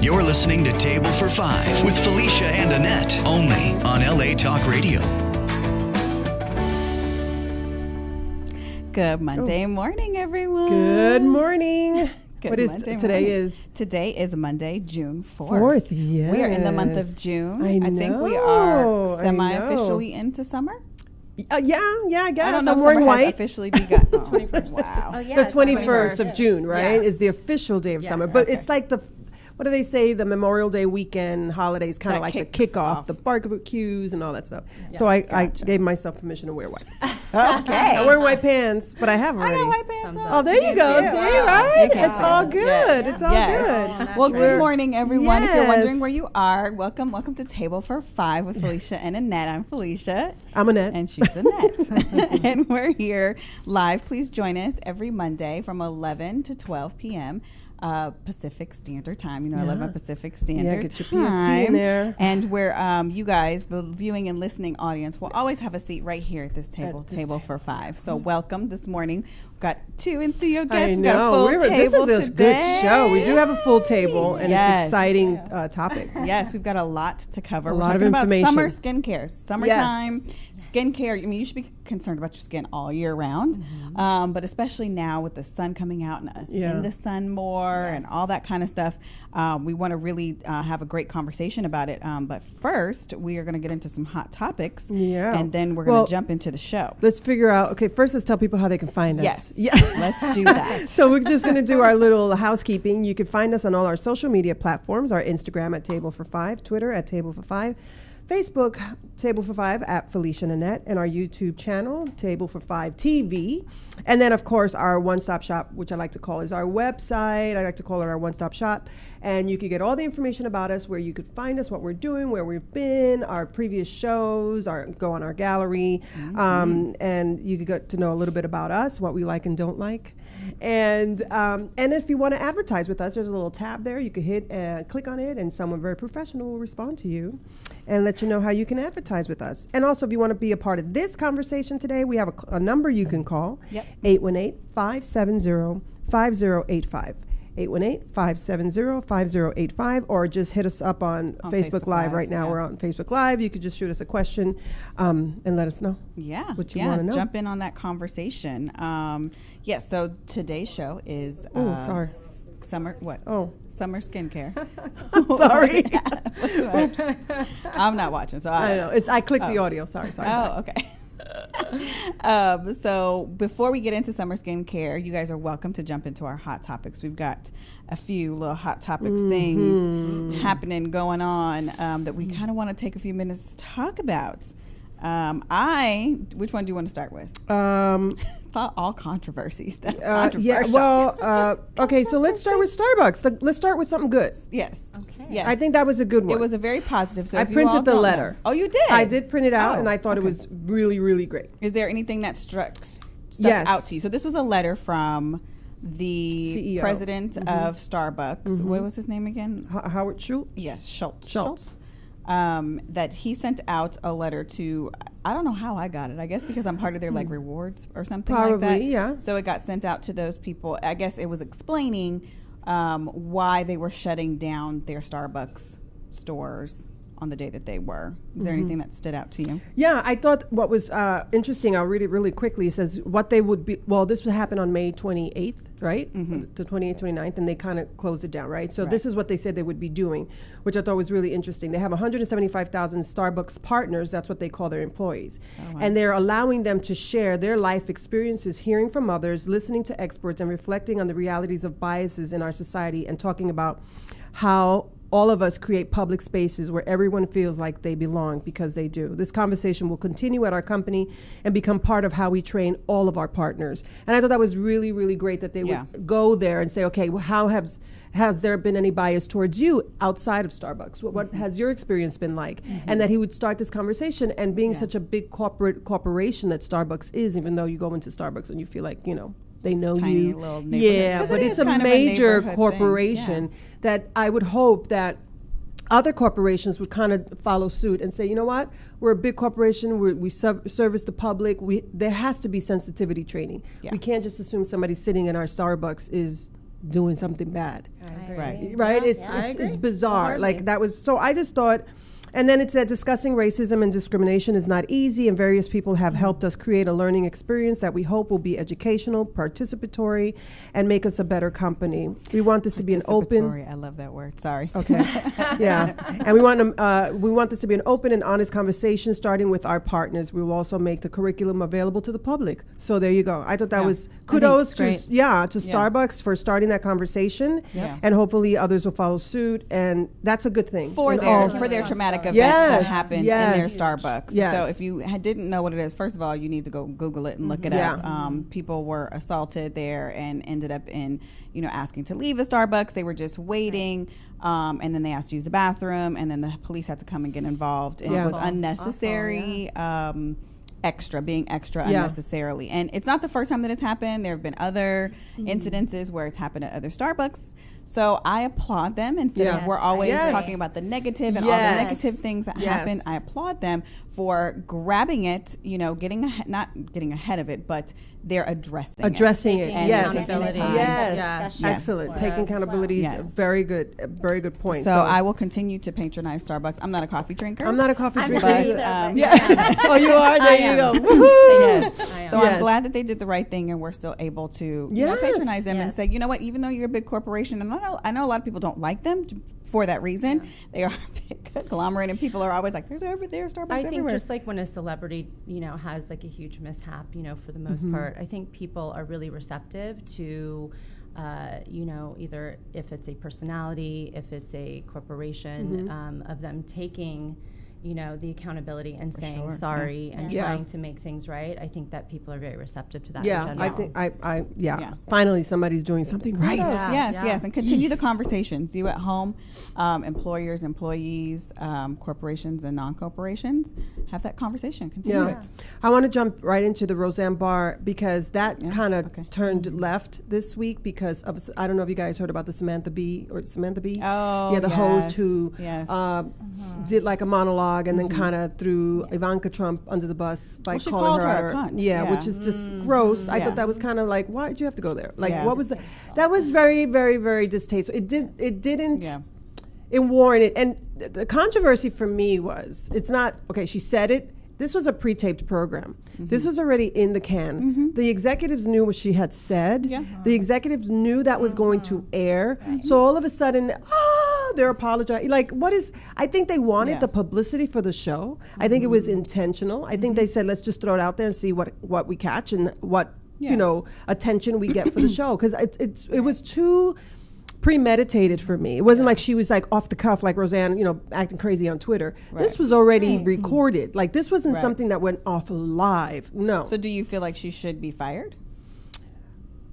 You're listening to Table for Five with Felicia and Annette, only on LA Talk Radio. Good Monday morning, everyone. Good morning. Good what is Monday today? morning. Is Today is Monday, June 4th. 4th, yes. We are in the month of June. I think we know, are I semi-officially into summer. yeah, I guess. I don't know I'm if wearing summer white. has officially begun. 21st. Wow. Oh, yeah, The it's 21st of June, right? Yes. Is the official day of Yes. summer. But Okay. it's like what do they say? The Memorial Day weekend holidays, kind of That like the kicks kickoff, off. the barbecues and all that stuff. Yes. So I Gotcha. gave myself permission to wear white. Okay. I'm wearing white pants, but I have I already. got white pants Thumbs on. up. Oh, there you go. too. See, Wow. right? You can It's too. all good. Yes. It's all Yes. good. Well, We're- good morning, everyone. If you're Yes. wondering where you are, welcome to Table for Five with Felicia and Annette. I'm Felicia. I'm Annette. And she's Annette. And we're here live. Please join us every Monday from 11 to 12 p.m. Pacific Standard Time. You know, I love my Yeah. Pacific Standard get your Time. PST in there. And where you guys, the viewing and listening audience, will always have a seat right here at this table, At this Table for Five. So welcome this morning. We've got two in studio guests. I We've got a know. full This table is a today. good show. We do have a full table, and Yes. it's an exciting topic. Yes, we've got a lot to cover. A We're lot of talking about information. summer skincare, summertime skincare. I mean, you should be concerned about your skin all year round, but especially now with the sun coming out and us in the sun more and all that kind of stuff. We want to really have a great conversation about it. But first, we are going to get into some hot topics, and then we're going to jump into the show. Let's figure out. Okay, first let's tell people how they can find us. Yes. Yeah. Let's do that. So we're just going to do our little housekeeping. You can find us on all our social media platforms: our Instagram at Table for Five, Twitter at Table for Five, Facebook, Table for Five at Felicia and Annette, and our YouTube channel, Table for Five TV. And then, of course, our one-stop shop, which I like to call is our website. I like to call it our one-stop shop. And you can get all the information about us, where you could find us, what we're doing, where we've been, our previous shows, go on our gallery. And you can get to know a little bit about us, what we like and don't like. And if you want to advertise with us, there's a little tab there. You can click on it, and someone very professional will respond to you and let you know how you can advertise with us. And also, if you want to be a part of this conversation today, we have a number you can call, 818-570-5085. 818-570-5085, or just hit us up on Facebook Live right now. We're on Facebook Live. You could just shoot us a question and let us know what you want to know. Jump in on that conversation. So today's show is summer summer skincare. Sorry. Oops. I'm not watching, so I know. I clicked the audio. Sorry. Okay. So before we get into summer skincare, you guys are welcome to jump into our hot topics. We've got a few little hot topics things happening, going on that we kind of want to take a few minutes to talk about. Which one do you want to start with? All controversy stuff. Okay, so let's start with Starbucks. Let's start with something good. Yes. Okay. Yes. I think that was a good one. It was a very positive. So I if you all printed the don't letter. know- Oh, you did? I did print it out, Oh, and I thought it was really, really great. Is there anything that stuck Yes. out to you? So this was a letter from the CEO. president of Starbucks. What was his name again? Howard Schultz? Yes, Schultz. That he sent out a letter to, I don't know how I got it. I guess because I'm part of their rewards or something like that. Probably, yeah. So it got sent out to those people. I guess it was explaining why they were shutting down their Starbucks stores on the day that they were. Is there anything that stood out to you? Yeah, I thought what was interesting, I'll read it really quickly. It says what they would be, this would happen on May 28th, right? The 28th, 29th, and they kind of closed it down, right? So this is what they said they would be doing, which I thought was really interesting. They have 175,000 Starbucks partners, that's what they call their employees. Oh, wow. And they're allowing them to share their life experiences, hearing from others, listening to experts, and reflecting on the realities of biases in our society, and talking about how all of us create public spaces where everyone feels like they belong, because they do. This conversation will continue at our company and become part of how we train all of our partners. And I thought that was really, really great that they would go there and say, okay, well, how has there been any bias towards you outside of Starbucks? What has your experience been like? And that he would start this conversation, and being such a big corporation that Starbucks is, even though you go into Starbucks and you feel like, they know you. Little neighborhood. But it's a major corporation that I would hope that other corporations would kind of follow suit and say, you know what, we're a big corporation, we service the public, there has to be sensitivity training. We can't just assume somebody sitting in our Starbucks is doing something bad. Right. Right? Yeah, It's bizarre. Wholeheartedly. Like that was, so I just thought, and then it said discussing racism and discrimination is not easy, and various people have helped us create a learning experience that we hope will be educational, participatory, and make us a better company. We want this to be an open. Participatory, I love that word. Sorry. Okay. Yeah. And we want this to be an open and honest conversation, starting with our partners. We will also make the curriculum available to the public. So there you go. I thought that Yeah. was kudos it's to great. Starbucks for starting that conversation, Yeah. and hopefully others will follow suit. And that's a good thing For in their all- for their traumatic event Yes, that happened yes. in their Starbucks. Yes. So if you didn't know what it is, first of all, you need to go Google it and look it Yeah. up. People were assaulted there and ended up in, asking to leave the Starbucks. They were just waiting, and then they asked to use the bathroom, and then the police had to come and get involved, and Yeah. it was Awful. unnecessary. Being extra Yeah. unnecessarily. And it's not the first time that it's happened. There have been other incidences where it's happened at other Starbucks. So I applaud them instead Yeah. of we're always Yes. talking about the negative and all Yes. the negative things that happen. Yes. I applaud them for grabbing it, not getting ahead of it, but they're addressing it. Addressing it. Taking Yes. accountability. Yes. Yes. Excellent. Yes. Taking accountability Yes. is a very good point. So I will continue to patronize Starbucks. I'm not a coffee drinker. I'm not a coffee I'm drinker. not either. either, but Yeah. Oh, you are? There I you am. go. I Woohoo! am. So Yes. I'm glad that they did the right thing, and we're still able to Yes. patronize them and Yes. say, you know what, even though you're a big corporation, and I know a lot of people don't like them for that reason. They are a big conglomerate, and people are always like, there's Starbucks I think everywhere. just like when a celebrity, has like a huge mishap, for the most part, I think people are really receptive to, either if it's a personality, if it's a corporation, of them taking, the accountability and saying sure, sorry and Yeah. trying to make things right. I think that people are very receptive to that. Yeah, in I general. think Yeah. Finally, somebody's doing something right. Yes, Yeah. yes, Yeah. yes, and continue the conversation. Do at home, employers, employees, corporations, and non-corporations. Have that conversation. Continue Yeah. it. I want to jump right into the Roseanne Barr because that Yeah, kind of okay. turned left this week because of, I don't know if you guys heard about the Samantha Bee. Oh, Yeah, the host who yes. did like a monologue and then kind of threw Ivanka Trump under the bus by Well, she calling called her a cunt. Yeah, Yeah. which is just gross. I Yeah. thought that was kind of like, why did you have to go there? Like, Yeah. what was that? That was very, very, very distasteful. It didn't. Yeah. It warranted, and the controversy for me was, it's not, okay, she said it. This was a pre-taped program. This was already in the can. The executives knew what she had said. Yeah. The executives knew that was going to air. So all of a sudden, they're apologizing. Like, I think they wanted Yeah. the publicity for the show. I think it was intentional. I think they said, let's just throw it out there and see what we catch and what, Yeah. attention we get for the show. Because it was too premeditated for me. It wasn't like she was like off the cuff, like Roseanne, acting crazy on Twitter. Right. This was already recorded. Like, this wasn't Right. something that went off live. No. So do you feel like she should be fired?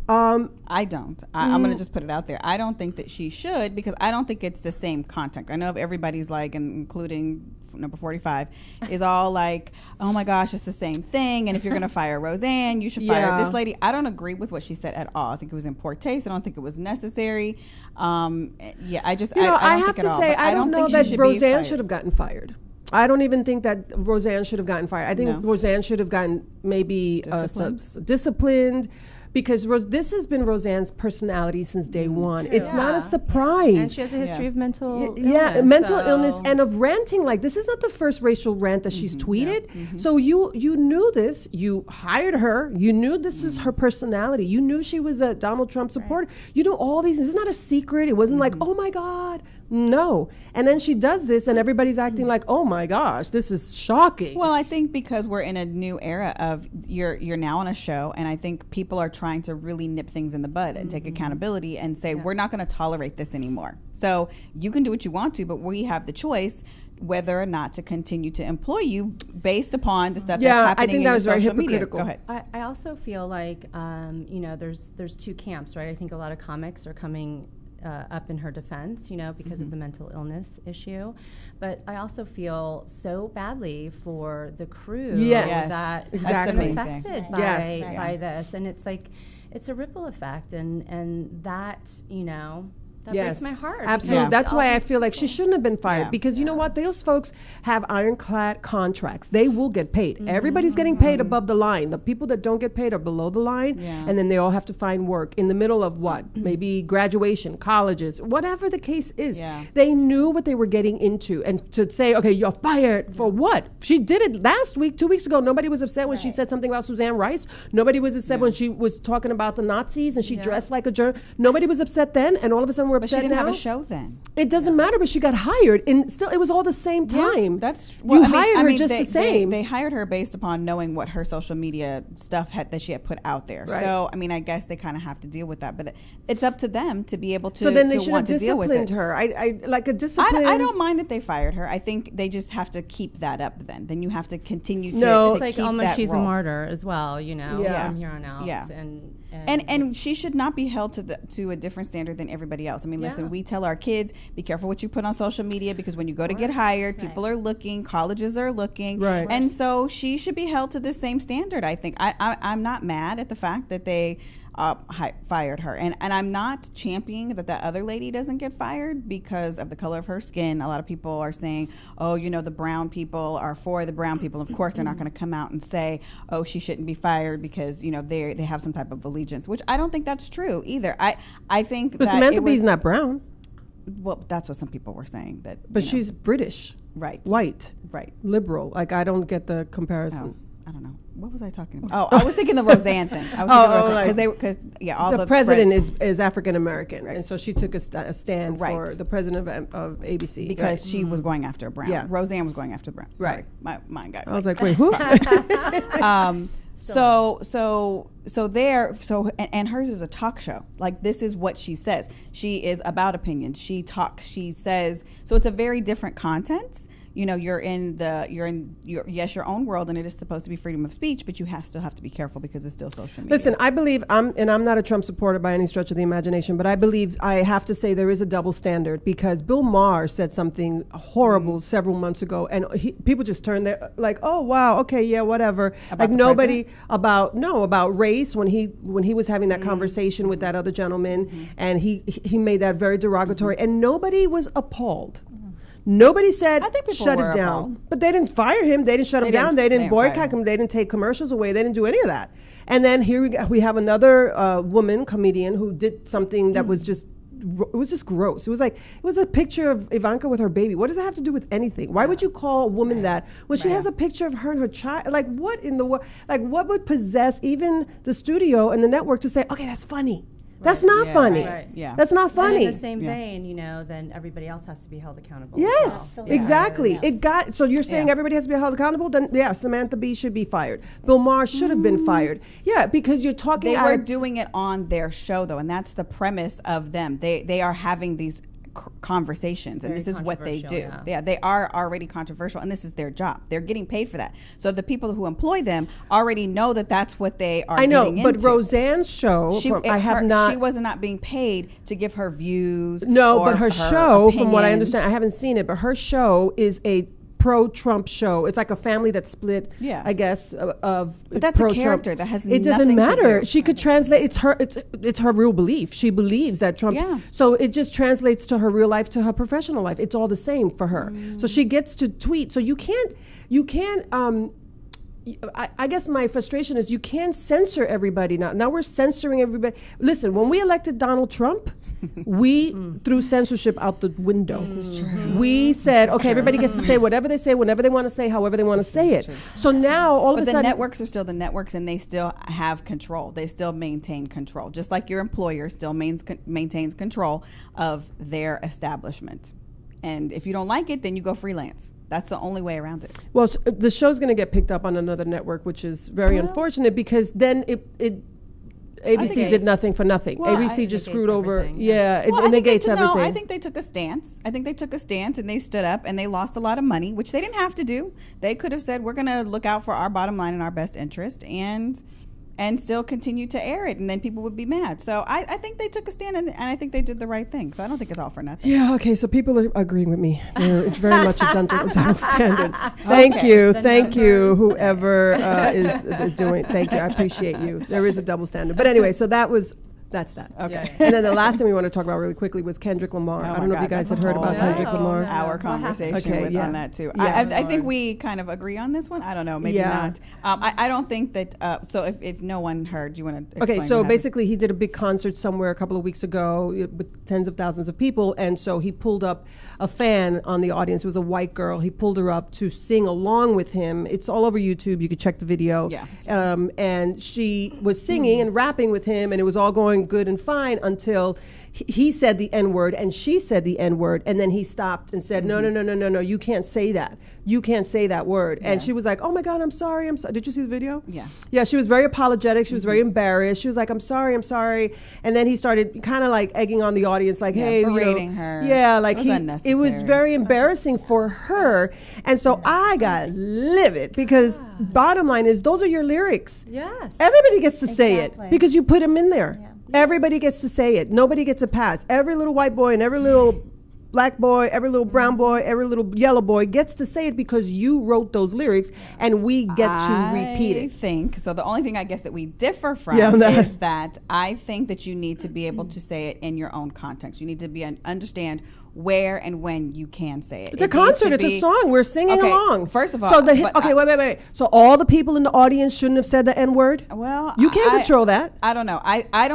Um, I don't. I'm going to just put it out there. I don't think that she should because I don't think it's the same content. I know if everybody's like, and including number 45, is all like, oh my gosh, it's the same thing. And if you're going to fire Roseanne, you should fire Yeah. this lady. I don't agree with what she said at all. I think it was in poor taste. I don't think it was necessary. I just, I don't have think to at all, say, but I don't know think she that should be Roseanne fired. should have gotten fired. I don't even think that Roseanne should have gotten fired. I think No. Roseanne should have gotten maybe Disciplined? disciplined because this has been Roseanne's personality since day one. True. It's not a Yeah. surprise. And she has a history Yeah. of mental Yeah, illness, mental so- illness and of ranting. Like, this is not the first racial rant that she's tweeted. So you knew this. You hired her. You knew this is her personality. You knew she was a Donald Trump supporter. You knew all these. This is not a secret. It wasn't like, oh my God, no. And then she does this, and everybody's acting like, oh my gosh, this is shocking. Well, I think because we're in a new era of you're now on a show, and I think people are trying to really nip things in the bud and take accountability and say we're not going to tolerate this anymore. So you can do what you want to, but we have the choice whether or not to continue to employ you based upon the stuff Yeah, I that's happening think in that your was very social media. hypocritical. Go ahead. I also feel like there's two camps, right? I think a lot of comics are coming up in her defense, because of the mental illness issue. But I also feel so badly for the crew Yes, that exactly. has been That's the main affected thing. Yes. by this. And it's like, it's a ripple effect. And that, That breaks my heart. Absolutely. Yeah. That's why I feel like she shouldn't have been fired Yeah. because you know what? Those folks have ironclad contracts. They will get paid. Everybody's getting paid above the line. The people that don't get paid are below the line, and then they all have to find work in the middle of what? Maybe graduation, colleges, whatever the case is. Yeah. They knew what they were getting into, and to say, okay, you're fired for what? She did it last week, 2 weeks ago. Nobody was upset when she said something about Suzanne Rice. Nobody was upset when she was talking about the Nazis and she dressed like a journalist. Nobody was upset then, and all of a sudden we're But she upset didn't now. have a show then. It doesn't matter, but she got hired, and still, it was all the same time. That's you hired her just the same. They hired her based upon knowing what her social media stuff that she had put out there. Right. So I mean, I guess they kind of have to deal with that, but it's up to them to be able to. So then they to should have want to deal with disciplined it. her. I like a discipline. I don't mind that they fired her. I think they just have to keep that up. Then you have to continue to. No. to It's like keep almost that she's role. a martyr as well, Yeah. from here on out. Yeah. And she should not be held to a different standard than everybody else. I mean, listen, Yeah. we tell our kids, be careful what you put on social media because when you go to get hired, people are looking, colleges are looking. Right. And so she should be held to the same standard, I think. I'm not mad at the fact that they fired her. And I'm not championing that other lady doesn't get fired because of the color of her skin. A lot of people are saying, oh, the brown people are for the brown people. Of course, they're not going to come out and say, oh, she shouldn't be fired because, they have some type of allegiance, which I don't think that's true either. I think But that Samantha Bee's not brown, well, that's what some people were saying. but she's British, right. white, Right. liberal. Like, I don't get the comparison. I don't know. What was I talking about? Oh, I was thinking the Roseanne thing. I was thinking because all the president is African American, Right. and so she took a stand Right. for the president of ABC because she was going after a brown. Yeah. Roseanne was going after brown. Sorry, Right. my mind got. I was like, wait, who? And hers is a talk show. Like, this is what she says. She is about opinions. She talks. She says. So it's a very different content. You're in your own world, and it is supposed to be freedom of speech, but you still have to be careful because it's still social media. Listen, I believe I'm not a Trump supporter by any stretch of the imagination, but I believe I have to say there is a double standard because Bill Maher said something horrible several months ago, and people just turned there like, oh wow, okay, yeah, whatever. About like the nobody president? about race when he was having that conversation with that other gentleman, and he made that very derogatory, and nobody was appalled. Nobody said I think people shut were it down, appalled. but they didn't fire him. They didn't shut him down. They didn't fire boycott him. him. They didn't take commercials away. They didn't do any of that. And then here we have another woman comedian who did something that was just it was just gross. It was a picture of Ivanka with her baby. What does that have to do with anything? Why would you call a woman that when she has a picture of her and her child? Like what in the world? Like what would possess even the studio and the network to say, okay, that's funny. That's not Yeah, funny. right. Yeah. That's not funny. And in the same Yeah. vein, then everybody else has to be held accountable. Yes, as well. exactly. Yes. So you're saying Yeah. everybody has to be held accountable? Then yeah, Samantha Bee should be fired. Bill Maher should have been fired. Yeah, because you're talking. They out were of- doing it on their show, though, and that's the premise of them. They are having these conversations, and Very this is what they do. controversial, yeah. Yeah, they are already controversial, and this is their job. They're getting paid for that. So the people who employ them already know that that's what they are. I know, getting but into. Roseanne's show, She was not being paid to give her views. No, or but her show, from what I opinions. understand, I haven't seen it, but her show is a pro-Trump show. It's like a family that's split. Yeah. I guess of But that's a pro-Trump. character that has It doesn't nothing to matter. do. She could translate. It's her real belief. She believes that Trump. Yeah. So it just translates to her real life, to her professional life. It's all the same for her. So she gets to tweet. So you can't. I guess my frustration is you can't censor everybody now. Now we're censoring everybody. Listen, when we elected Donald Trump, we threw censorship out the window. This is true. We said, okay, everybody gets to say whatever they say, whenever they want to say, however they want to say it. So now all of But a the sudden, networks are still the networks, and they still have control. They still maintain control, just like your employer still maintains control of their establishment. And if you don't like it, then you go freelance. That's the only way around it. well, the show's going to get picked up on another network, which is very unfortunate because then ABC think did nothing for nothing. Well, ABC just negates screwed over. everything, Yeah, it Well, I think negates they everything. I think they took a stance. I think they took a stance, and they stood up, and they lost a lot of money, which they didn't have to do. They could have said, we're going to look out for our bottom line and our best interest, and still continue to air it, and then people would be mad. So I think they took a stand, and I think they did the right thing. So I don't think it's all for nothing. Yeah, okay, so people are agreeing with me. It's very much a double standard. Thank Okay. you, The thank you, numbers. whoever is doing. Thank you, I appreciate you. There is a double standard. But anyway, so that was That's that. Okay. And then the last thing we want to talk about really quickly was Kendrick Lamar. Oh I my don't know if you God, guys that's had a heard about whole Kendrick Lamar. No. Our What conversation happened? on that too. Yeah. I think we kind of agree on this one. I don't know, maybe Yeah. not. I don't think that. So if no one heard, you want to? Okay, so basically he did a big concert somewhere a couple of weeks ago with tens of thousands of people, and so he pulled up a fan on the audience. It was a white girl. He pulled her up to sing along with him. It's all over YouTube. You could check the video. Yeah. And she was singing and rapping with him, and it was all going good and fine until he said the N-word and she said the N-word, and then he stopped and said, no, you can't say that. You can't say that word. And she was like, oh my God, I'm sorry. Did you see the video? Yeah. Yeah, she was very apologetic. She was very embarrassed. She was like, I'm sorry. And then he started kind of like egging on the audience, like, hey, berating her. Yeah, like It was it was unnecessary. very embarrassing for her. And so I got livid because bottom line is those are your lyrics. Yes. Everybody gets to say Exactly. it because you put them in there. Yeah. Everybody gets to say it. Nobody gets a pass. Every little white boy and every little black boy, every little brown boy, every little yellow boy gets to say it because you wrote those lyrics and we get to repeat I it. think so. The only thing I guess that we differ from Yeah, that- is that I think that you need to be able to say it in your own context. You need to be understand where and when you can say it. It's a It needs to concert. It's a be- song. We're singing Okay, along. first of all, so but, wait. So all the people in the audience shouldn't have said the N word. Well, You can't control that. I don't know. I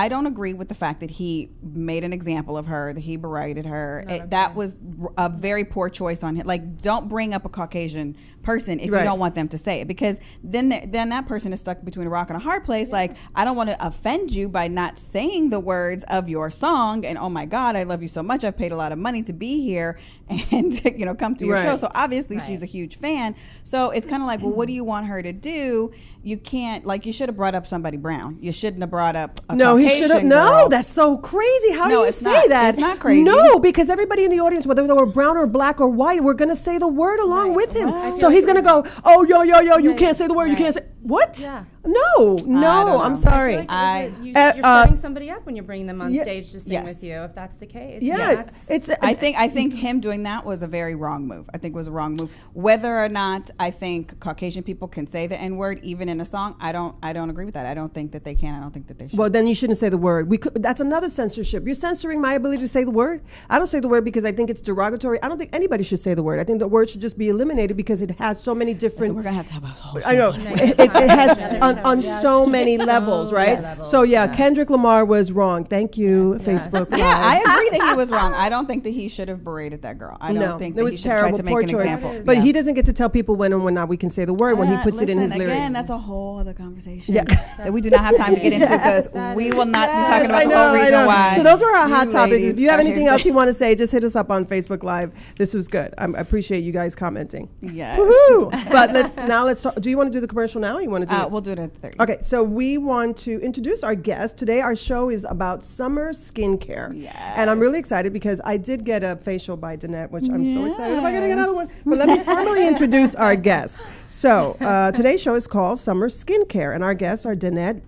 don't agree with the fact that he made an example of her, that he berated her. That was a very poor choice on him. Like, don't bring up a Caucasian person if Right. you don't want them to say it, because then that person is stuck between a rock and a hard place. Like, I don't want to offend you by not saying the words of your song, and oh my God, I love you so much. I've paid a lot of money to be here and come to your Right. show. So obviously she's Right. a huge fan. So it's kind of like, well, what do you want her to do? You can't, like, you should have brought up somebody brown. You shouldn't have brought up a No, he Caucasian should have. No, girl. that's so crazy. How do No, you it's say not. that? It's not crazy. No, because everybody in the audience, whether they were brown or black or white, we're going to say the word along with him. Well, So he's going to go, oh, yo, you can't say the word. You Right. can't say. What? Yeah. No, don't know. I'm I sorry. Like, I- you're uh, setting somebody up when you're bringing them on yeah, stage to sing yes. with you. If that's the case, Yes, it's. I think him doing that was a very wrong move. I think it was a wrong move. Whether or not I think Caucasian people can say the N-word even in a song, I don't agree with that. I don't think that they can. I don't think that they should. Well, then you shouldn't say the word. That's another censorship. You're censoring my ability to say the word. I don't say the word because I think it's derogatory. I don't think anybody should say the word. I think the word should just be eliminated because it has so many So different. we're gonna have to have a whole I know No, it has yeah, on yes. so many levels, right? levels, So yeah, yes. Kendrick Lamar was wrong. Thank you, Yes. Facebook. Yeah, I Live. agree that he was wrong. I don't think that he should have berated that girl. I don't No, think it that was he should have tried terrible, to make poor an choice. example. But Yeah. he doesn't get to tell people when and when not we can say the word when he puts it in his Listen, lyrics. Again, that's a whole other conversation Yeah. that we do not have time to get into because we will not be talking about the whole reason why. So those were our hot you topics. ladies If you have are here anything to else say- you want to say, just hit us up on Facebook Live. This was good. I appreciate you guys commenting. Yes. Woohoo! But let's talk. Do you want to do the commercial now? Or you want to do it? We'll do it at 30. Okay, so we want to introduce our guest. Today, our show is about summer skincare. Yes. And I'm really excited because I did get a facial by Danette, which I'm so excited about getting another one. But let me formally introduce our guests. So today's show is called Summer Skincare, and our guests are Danette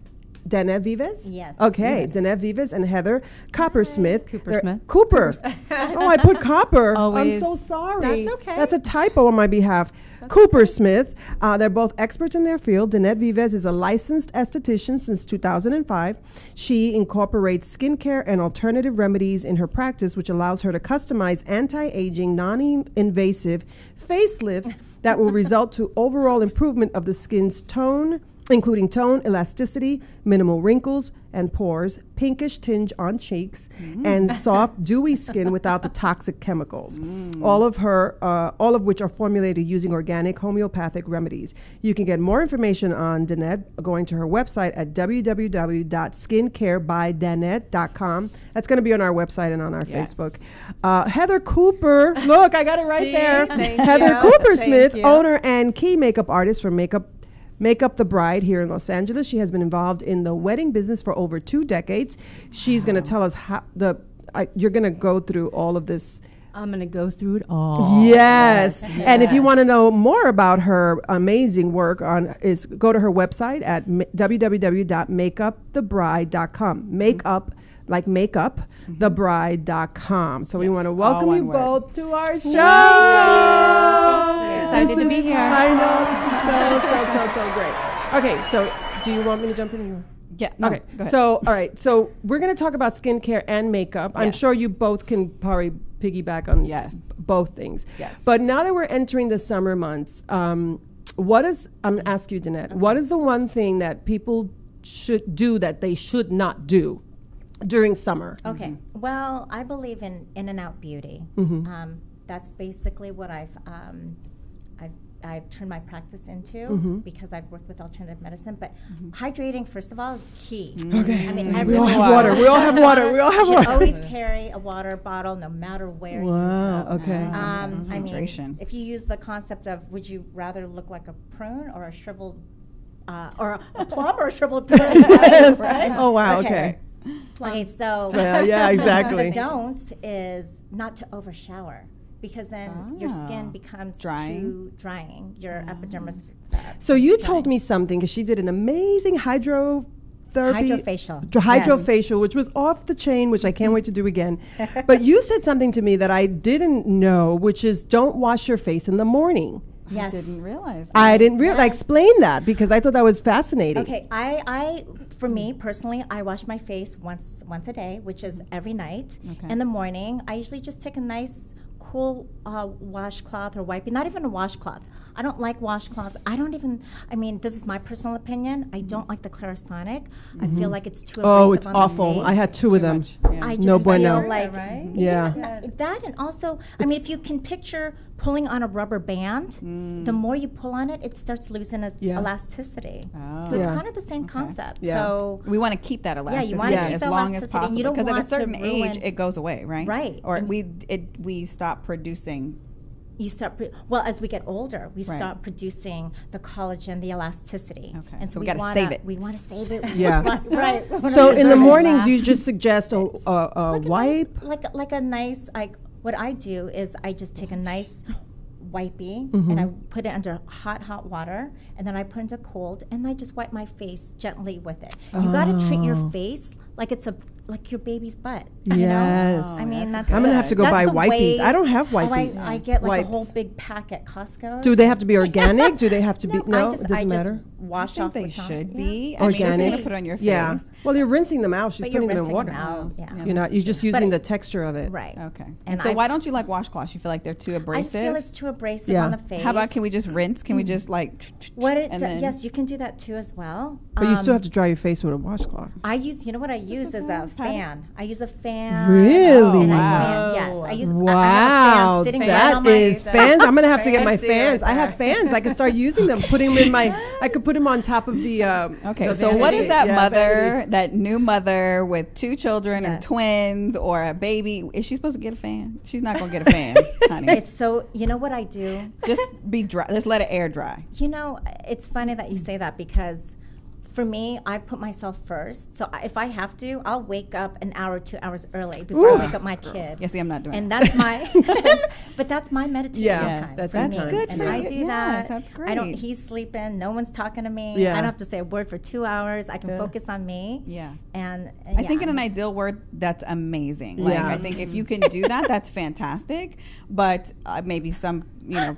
Vives? Yes. Okay, Danette Vives and Heather Coppersmith. Coopersmith. Cooper. Oh, I put Copper. I'm Always. so sorry. That's okay. That's a typo on my behalf. Cooper Smith. They're both experts in their field. Danette Vives is a licensed esthetician since 2005. She incorporates skincare and alternative remedies in her practice, which allows her to customize anti-aging, non-invasive facelifts that will result to overall improvement of the skin's tone, including tone, elasticity, minimal wrinkles and pores, pinkish tinge on cheeks, and soft, dewy skin without the toxic chemicals. All of which are formulated using organic homeopathic remedies. You can get more information on Danette going to her website at www.skincarebydanette.com. That's going to be on our website and on our Yes. Facebook. Heather Cooper, look, I got it right See? there. Thank Heather you. Cooper Thank Smith, you. owner and key makeup artist for Make Up the Bride here in Los Angeles. She has been involved in the wedding business for over 2 decades. She's going to tell us how you're going to go through all of this. I'm gonna go through it all. Yes. And if you want to know more about her amazing work go to her website at www.makeupthebride.com. Makeup like makeup, thebride.com. So we Yes, want to all welcome one you word. both to our show. Excited to be here. I know, this is so great. Okay, so do you want me to jump in? Yeah. No, Okay. go ahead. So, all right. So we're going to talk about skincare and makeup. I'm Yes. sure you both can probably piggyback on Yes. both things. Yes. But now that we're entering the summer months, what is, I'm going to ask you, Danette, what is the one thing that people should do that they should not do during summer? Okay. Well, I believe in In-N-Out Beauty. That's basically what I've turned my practice into because I've worked with alternative medicine. But hydrating, first of all, is key. Okay. I mean, We all everyone- have water. We all have water. We all have You should water. always carry a water bottle, no matter where you Wow. go. Okay. I mean, Hydration. if you use the concept of, would you rather look like a prune or a shriveled, or a plum or a shriveled prune? Right? Oh, wow. Okay. Okay, so Well, yeah, exactly. the don't is not to overshower, because then your skin becomes too drying. Your epidermis. So you told me something because she did an amazing hydrotherapy. Hydrofacial. Hydrofacial, which was off the chain, which I can't wait to do again. But you said something to me that I didn't know, which is don't wash your face in the morning. Yes. Didn't realize. I didn't realize. Explain that because I thought that was fascinating. Okay, I for me personally, I wash my face once a day, which is every night. Okay. In the morning, I usually just take a nice cool washcloth or wipey, not even a washcloth. I don't like washcloths. I mean, this is my personal opinion. I don't like the Clarisonic. I feel like it's too Oh, abrasive it's on the awful. face. I had two of them. I just No bueno. feel like right? Yeah. that, and also, I mean, if you can picture pulling on a rubber band, the more you pull on it, it starts losing its Yeah. elasticity. Oh. So it's Yeah. kind of the same concept. Yeah. So We want to keep that elasticity wanna keep as the long as elasticity, and possible you don't because at a want to certain age ruin- it goes away, right? Right. Or And- we stop producing. you start well, as we get older, we Right. stop producing the collagen, the elasticity. Okay. And So we gotta save it. We want to save it. Yeah. right. We wanna So in the preserve it. mornings, you just suggest a Like a wipe. nice, like a nice, what I do is I just take a nice wipey Mm-hmm. and I put it under hot water, and then I put it into cold, and I just wipe my face gently with it. You got to treat your face like it's like your baby's butt. You know? Yes. I mean, that's I'm gonna have to go that's buy the wipies. way- I don't have Oh, wipies. I get like Wipes. a whole big pack at Costco. Do they have to be organic? Do they have to be? No, I it just doesn't matter. I wash think off they what's on should it. be. Yeah. I mean, if you're Organic. gonna put it on your face. Yeah. Well, you're rinsing them out. She's But you're putting them in rinsing water. them out. Yeah. You're not. You're just But using it- the texture of it. Right. Okay. And And so I- why don't you like washcloths? You feel like they're too abrasive? I just feel it's too abrasive Yeah. on the face. How about can we just rinse? Can we just like What it and do- then- yes, you can do that too as well. But you still have to dry your face with a washcloth. I use, you know what I use is a time, Patty? fan. I use a fan. Really? And I Wow. fan, yes, I use. I Wow, have a fan sitting right on that my is face. fans. I'm gonna have to get my Fancy fans. it. I have fans. I could start using them. Put them in my. I could put them on top of the. Okay, the so what is vanity. that Yeah, mother, vanity. that new mother with 2 children or Yes. twins or a baby? Is she supposed to get a fan? She's not gonna get a fan, honey. It's so, you know what I do? Just be dry. Just let it air dry. You know, it's funny that you say that, because for me, I put myself first. So if I have to, I'll wake up an hour, 2 hours early before Ooh. I wake up my kid. Yeah, see, I'm not doing And that. that's my, but that's my meditation Yeah, time. Yes, that's for your me. time. good And for I you. do Yes, that. that's I don't. great. He's sleeping. No one's talking to me. Yeah. I don't have to say a word for 2 hours. I can Yeah. focus on me. Yeah. And I think in an it's- ideal world, that's amazing. Like, Yeah. I think if you can do that, that's fantastic. But maybe some,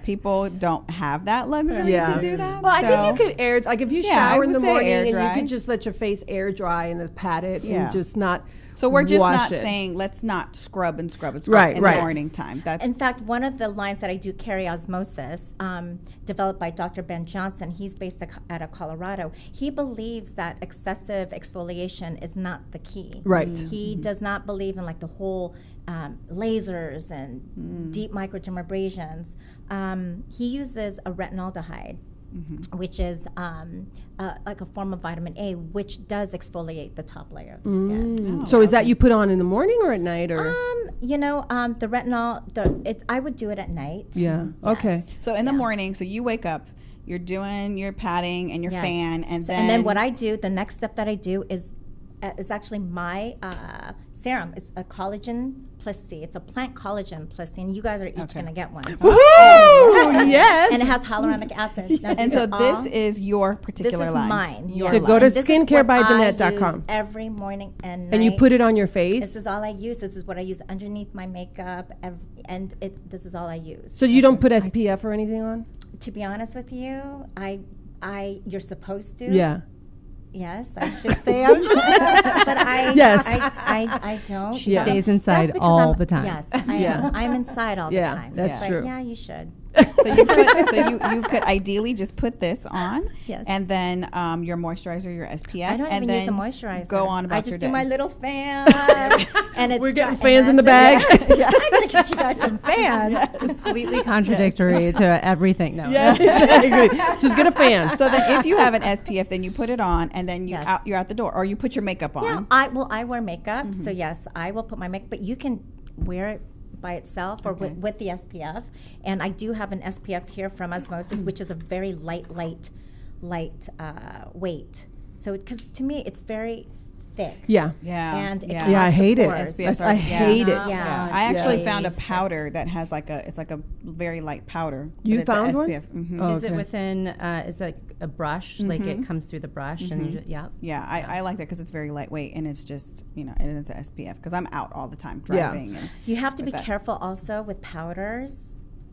people don't have that luxury Yeah. to do that. Well, I think so- you could air, like if you Yeah, I shower in would the say morning air and you dry. can just let your face air dry and then pat it Yeah. and just not. So we're just wash not it. saying let's not scrub and scrub and scrub Right, in right. the morning time. That's In fact, one of the lines that I do, Carry Osmosis, developed by Dr. Ben Johnson, he's based out of Colorado. He believes that excessive exfoliation is not the key. Right. He does not believe in like the whole lasers and deep microdermabrasions. He uses a retinaldehyde, which is like a form of vitamin A, which does exfoliate the top layer of the skin. So is that you put on in the morning or at night or? The retinol, I would do it at night. Yeah. Okay. so in the morning. So you wake up, you're doing your patting and your Yes. fan, and So- then what I do, the next step that I do is actually my serum. It's a collagen plus C. It's a plant collagen plus C, and you guys are each Okay. going to get one. Woo! Yes. And it has hyaluronic acid. Now, and these so are this all- is your this particular is line. mine. Your So yours. go to And this is what skincare.danette.com. I use every morning and night. and you put it on your face. This is all I use. This is what I use underneath my makeup, this is all I use. So you don't put SPF or anything on? To be honest with you, you're supposed to. Yeah. Yes, I should say I'm but I Yes. I don't. She stays inside That's because all the time. Yes, I am. I'm inside all the time. that's But true. Yeah, you should. You could ideally just put this on, Yes. and then your moisturizer, your SPF. I don't and even use a then moisturizer. Go on about I just your do day. my little fan, and it's We're getting and fans in the that's bag. it. Yeah. I'm gonna get you guys some fans. Completely contradictory to everything. No. Yeah, I agree. Just get a fan. So then, if you have an SPF, then you put it on, and then Yes. you're out the door, or you put your makeup on. Yeah, I wear makeup, so yes, I will put my makeup. But you can wear it by itself or with the SPF. And I do have an SPF here from Osmosis, which is a very light weight. So because to me, it's very thick. Yeah. Yeah. And it Yeah, I clogs the hate it. pores. SPF I hate it. Yeah. I actually Yeah. found a powder that has it's like a very light powder. You but it's a found one? SPF. Oh, Is it okay. within? Is it a brush? Like it comes through the brush, and you yeah. Yeah, I like that because it's very lightweight and it's just and it's a SPF because I'm out all the time Yeah. driving. And You have to be with that. careful also with powders.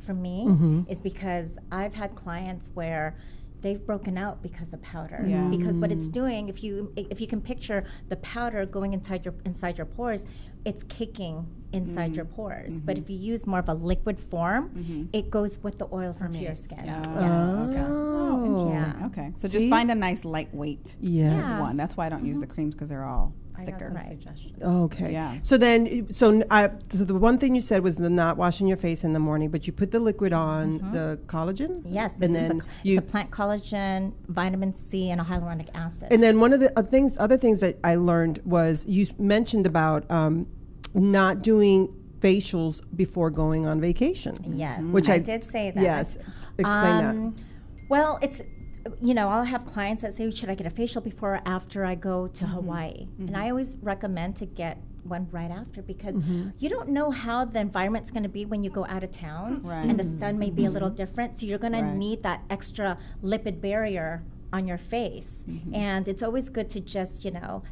For me, Mm-hmm. is because I've had clients where they've broken out because of powder. Yeah. Because what it's doing, if you can picture the powder going inside your pores, it's caking inside your pores. But if you use more of a liquid form, it goes with the oils into your skin. Yeah. Yes. Oh, interesting. Yeah. Okay, so just See? find a nice lightweight Yeah. one. That's why I don't use the creams because they're all I got thicker. some Right. suggestions. Okay. Yeah. So the one thing you said was the not washing your face in the morning, but you put the liquid on the collagen. Yes, this And is then it's a plant collagen, vitamin C, and a hyaluronic acid. And then one of the other things that I learned was you mentioned about not doing facials before going on vacation. Yes, Which I did say that. Yes. Explain that. Well, it's, I'll have clients that say, should I get a facial before or after I go to Hawaii? And I always recommend to get one right after because you don't know how the environment's going to be when you go out of town. Right. And the sun may be a little different. So you're going to Right. need that extra lipid barrier on your face. And it's always good to just,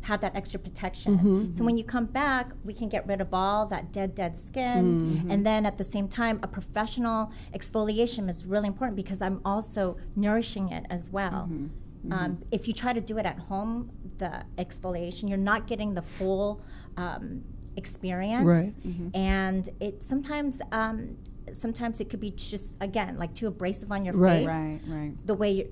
have that extra protection. So when you come back, we can get rid of all that dead skin. And then at the same time, a professional exfoliation is really important because I'm also nourishing it as well. If you try to do it at home, the exfoliation, you're not getting the full experience. Right. And it sometimes it could be just again like too abrasive on your Right. face. Right. The way you're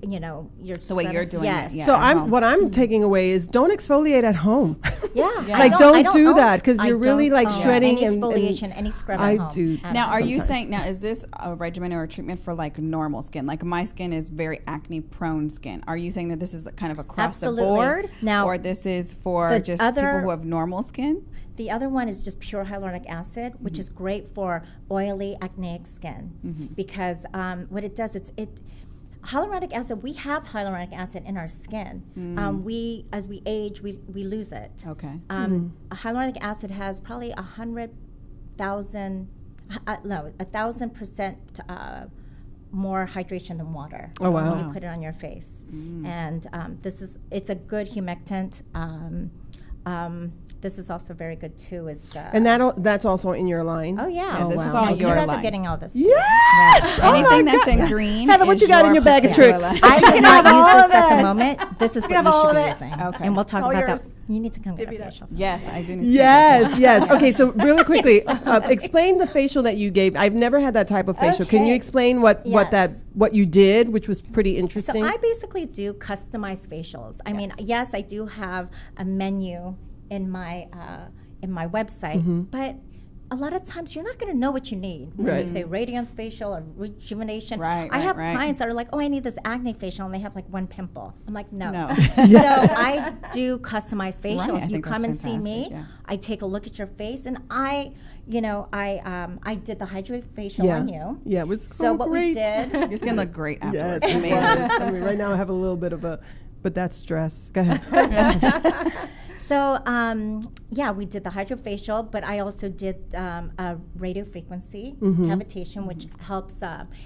The way you're doing it, yes. yeah. So at home. what I'm taking away is don't exfoliate at home. Yeah. Like, I don't do own that, 'cause I you're really, don't like, own shredding any and exfoliation, any scrub I at home. do. at Now, all. are you Sometimes. saying is this a regimen or a treatment for like normal skin? Like my skin is very acne prone skin. Are you saying that this is kind of across Absolutely. the board, Now, or this is for the just people other- who have normal skin? The other one is just pure hyaluronic acid, which is great for oily, acneic skin, because what it does, hyaluronic acid. We have hyaluronic acid in our skin. As we age, we lose it. Okay. Hyaluronic acid has probably 1,000% more hydration than water. Oh, wow. When you put it on your face, and it's a good humectant. This is also very good too. And that's also in your line. Oh yeah, Yeah, this is wow. all Yeah, your you guys line. are getting all this. Too. Yes! Oh my Anything that's God. in green. Heather, what is you got in your bag of particular tricks? line. I cannot all use of this at the this. moment. This is what have you all should of be this. using. Okay. And we'll talk all about yours. that. You need to come get a Divvy that. facial. Yes, I do. Need to Yes, yes. Okay, so really quickly, explain the facial that you gave. I've never had that type of facial. Can you Okay. explain what Yes. you did, which was pretty So interesting? I basically do customized facials. I mean, yes, I do have a menu in my website, but a lot of times you're not going to know what you need. When Right. you say radiance facial or rejuvenation, Right, I have right. clients that are like, oh, I need this acne facial, and they have like one pimple. I'm like, no. No. So I do customized Right, facials. I You think come and that's see me. fantastic, yeah. I take a look at your face, and I did the hydrate facial yeah. on you. Yeah, it was So what great. we did. Your skin look great Yes, afterwards. it Amazing. was. I mean, right now I have a little bit of but that's stress. Go ahead. So, we did the hydrofacial, but I also did a radio frequency cavitation, which helps.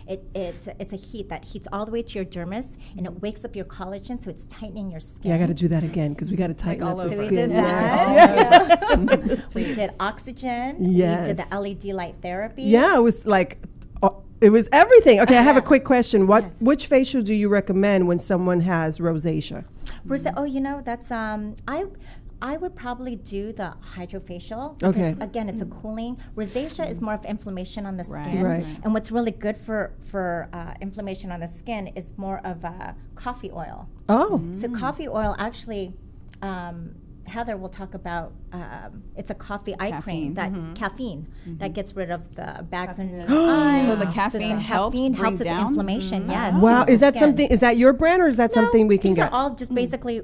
It's a heat that heats all the way to your dermis, and it wakes up your collagen, so it's tightening your skin. Yeah, I got to do that again because we got to tighten all up the over. So we skin. did Yes. that. We did oxygen. Yes. We did the LED light therapy. Yeah, it was like It was everything. Okay, I have a Yeah. quick question. Yes. Which facial do you recommend when someone has rosacea? Oh, that's I would probably do the hydrofacial. Okay. Because, again, it's a cooling. Rosacea is more of inflammation on the skin. Right. And what's really good for inflammation on the skin is more of coffee oil. Oh, So coffee oil actually, Heather will talk about. It's a coffee eye cream that caffeine that gets rid of the bags in your eyes. So the caffeine helps bring with down? inflammation. Yes. wow. to Is the that skin. something? Is that your brand or is that something we can These get? are all just basically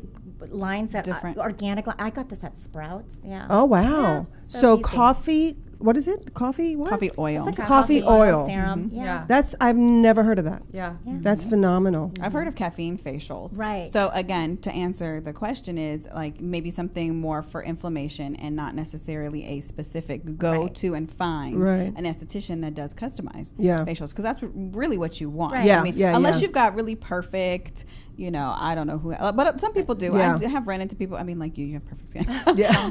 lines that Different. organic. I got this at Sprouts. Yeah. Oh wow. Yeah, so so easy. coffee. What is it? Coffee. What? Coffee oil. It's like a Coffee oil. serum. Yeah. Yeah. That's I've never heard of that. Yeah. That's phenomenal. I've heard of caffeine facials. Right. So again, to answer the question is like maybe something more for inflammation and not necessarily a specific go to and find Right. an esthetician that does customize Yeah. facials because that's really what you want. Right. Yeah, I mean, yeah, unless yeah. you've got really perfect, I don't know who, but some people do. Yeah. I do have run into people. I mean, like you have perfect skin. Yeah.